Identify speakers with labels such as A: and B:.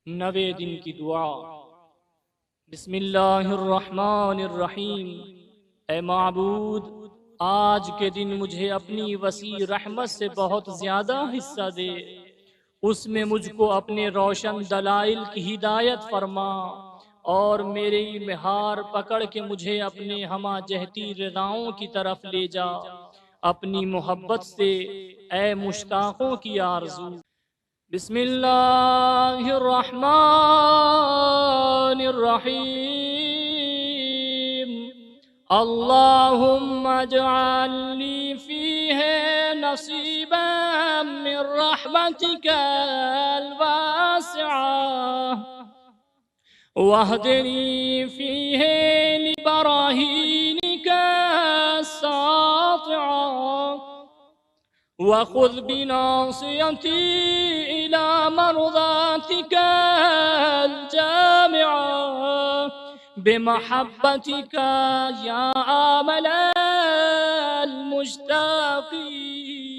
A: नवे दिन की दुआ। बिस्मिल्लाहिर्रहमानिर्रहीम। ए माबूद, आज के दिन मुझे अपनी वसी रहमत से बहुत ज्यादा हिस्सा दे। उसमें मुझको अपने रोशन दलाइल की हिदायत फरमा और मेरी मेहार पकड़ के मुझे अपने हमा जहती रज़ाओं की तरफ ले जा। अपनी मोहब्बत से ए मुश्ताकों की आरज़ू। बिस्मिल्लाहिर्रहमानिर्रहीम। अल्लाहुम्मा अजअल्नी फीहे नसीबम मिन रहमतिकल वासिआ वहदनी फीहे लिबराहीनिका सातिआ वख़ुज़ बिनासियती इला मरज़ातिकल जामिआ बिमहब्बतिका या आमलल मुश्ताक़ीन।